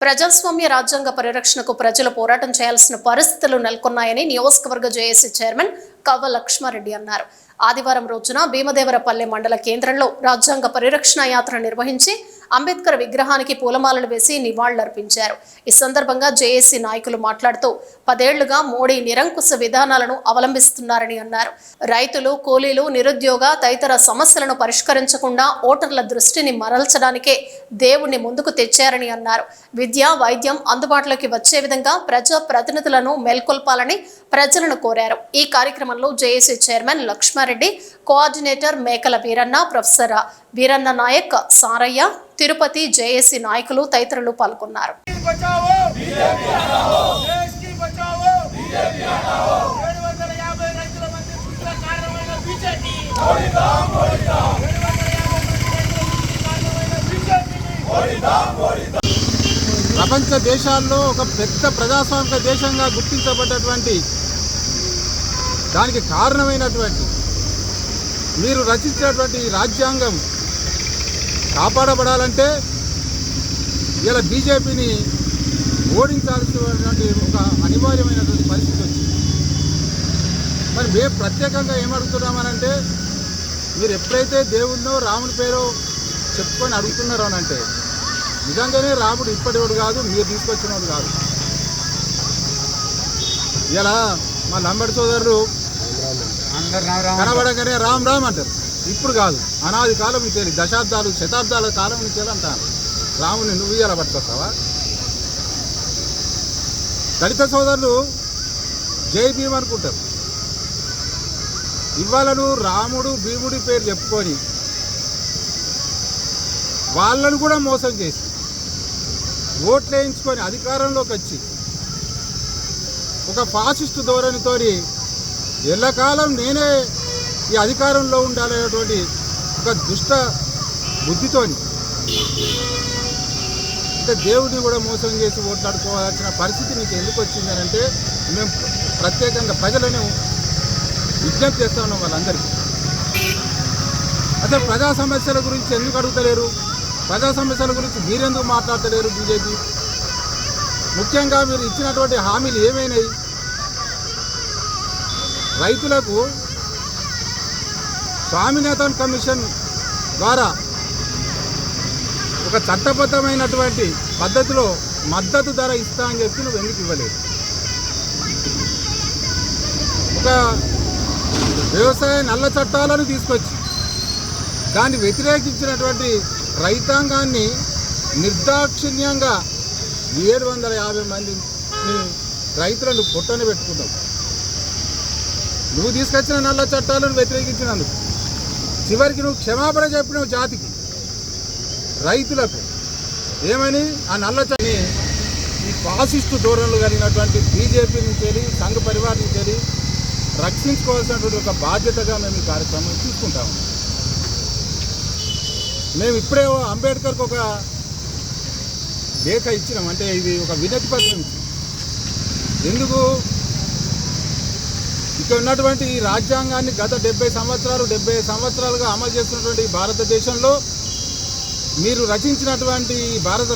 ప్రజాస్వామ్య రాజ్యాంగ పరిరక్షణకు ప్రజలు పోరాటం చేయాల్సిన పరిస్థితులు నెలకొన్నాయని నియోజకవర్గ జేఏసీ చైర్మన్ కవ్వ లక్ష్మారెడ్డి అన్నారు. ఆదివారం రోజున భీమదేవరపల్లె మండల కేంద్రంలో రాజ్యాంగ పరిరక్షణ యాత్ర నిర్వహించి అంబేద్కర్ విగ్రహానికి పూలమాలలు వేసి నివాళులర్పించారు. ఈ సందర్భంగా జేఏసీ నాయకులు మాట్లాడుతూ 10 ఏళ్లుగా మోడీ నిరంకుశ విధానాలను అవలంబిస్తున్నారని అన్నారు. రైతులు, కూలీలు, నిరుద్యోగ తదితర సమస్యలను పరిష్కరించకుండా ఓటర్ల దృష్టిని మరల్చడానికే దేవుణ్ణి ముందుకు తెచ్చారని అన్నారు. విద్య, వైద్యం అందుబాటులోకి వచ్చే విధంగా ప్రజా ప్రతినిధులను మేల్కొల్పాలని ప్రజలను కోరారు. ఈ కార్యక్రమంలో జేఏసీ చైర్మన్ లక్ష్మారెడ్డి, కోఆర్డినేటర్ మేకల వీరన్న, ప్రొఫెసర్ వీరన్న నాయక్, సారయ్య, తిరుపతి జేఏసీ నాయకులు తదితరులు పాల్గొన్నారు. ప్రపంచ దేశాల్లో ఒక పెద్ద ప్రజాస్వామిక దేశంగా గుర్తించబడ్డటువంటి దానికి కారణమైనటువంటి మీరు రచించినటువంటి రాజ్యాంగం కాపాడబడాలంటే ఇలా బీజేపీని ఓడించాల్సినటువంటి ఒక అనివార్యమైనటువంటి పరిస్థితి వచ్చింది. మరి మేము ప్రత్యేకంగా ఏమడుగుతున్నామనంటే, మీరు ఎప్పుడైతే దేవుడినో రాముని పేరో చెప్పుకొని అడుగుతున్నారో అనంటే నిజంగానే రాముడు ఇప్పటివాడు కాదు, మీరు తీసుకొచ్చినవాడు కాదు. ఇలా మా నంబడి సోదరులు కనబడగానే రామ్ రామ్ అంటారు. ఇప్పుడు కాదు, అనాది కాలం నుంచి, దశాబ్దాలు శతాబ్దాల కాలం నుంచి అంటారు. రాముని నువ్వు ఇలా పట్టుకొస్తావా? దళిత సోదరులు జై భీమ్ అనుకుంటారు. ఇవాళ నువ్వు రాముడు భీముడి పేరు చెప్పుకొని వాళ్ళను కూడా మోసం చేసి ఓట్లు వేయించుకొని అధికారంలోకి వచ్చి ఒక ఫాసిస్టు ధోరణితో ఎల్లకాలం నేనే ఈ అధికారంలో ఉండాలనేటువంటి ఒక దుష్ట బుద్ధితోని అంటే దేవుడిని కూడా మోసం చేసి ఓట్లాడుకోవాల్సిన పరిస్థితి నీకు ఎందుకు వచ్చిందనంటే, మేము ప్రత్యేకంగా ప్రజలను విజ్ఞప్తి చేస్తూ ఉన్నాం వాళ్ళందరికీ. అసలు ప్రజా సమస్యల గురించి ఎందుకు అడుగుతలేరు? ప్రజా సమస్యల గురించి మీరెందుకు మాట్లాడతలేరు? బీజేపీ ముఖ్యంగా మీరు ఇచ్చినటువంటి హామీలు ఏమైనాయి? రైతులకు స్వామినాథన్ కమిషన్ ద్వారా ఒక చట్టబద్ధమైనటువంటి పద్ధతిలో మద్దతు ధర ఇస్తా అని చెప్పి నువ్వు ఎందుకు ఇవ్వలేదు? ఒక వ్యవసాయ నల్ల చట్టాలను తీసుకొచ్చి దాన్ని వ్యతిరేకించినటువంటి రైతాంగాన్ని నిర్దాక్షిణ్యంగా 750 మందిని రైతులను పొట్టన పెట్టుకున్నావు. నువ్వు తీసుకొచ్చిన నల్ల చట్టాలను వ్యతిరేకించినందుకు చివరికి నువ్వు క్షమాపణ చెప్పినావు జాతికి, రైతులకు. ఏమని? ఆ నల్ల చట్టాన్ని ఈ ఫాసిస్టు ధోరణులు కలిగినటువంటి బీజేపీ నుంచి వెళ్ళి, సంఘ పరివార్ నుంచి వెళ్ళి రక్షించుకోవాల్సినటువంటి ఒక బాధ్యతగా మేము ఈ కార్యక్రమం తీసుకుంటాము. మేము ఇప్పుడే అంబేద్కర్కి ఒక లేఖ ఇచ్చినాం, అంటే ఇది ఒక వినతి పత్రం ఇచ్చింది. ఎందుకు? ఇక్కడ ఉన్నటువంటి ఈ రాజ్యాంగాన్ని గత 70 సంవత్సరాలుగా అమలు చేస్తున్నటువంటి భారతదేశంలో మీరు రచించినటువంటి భారత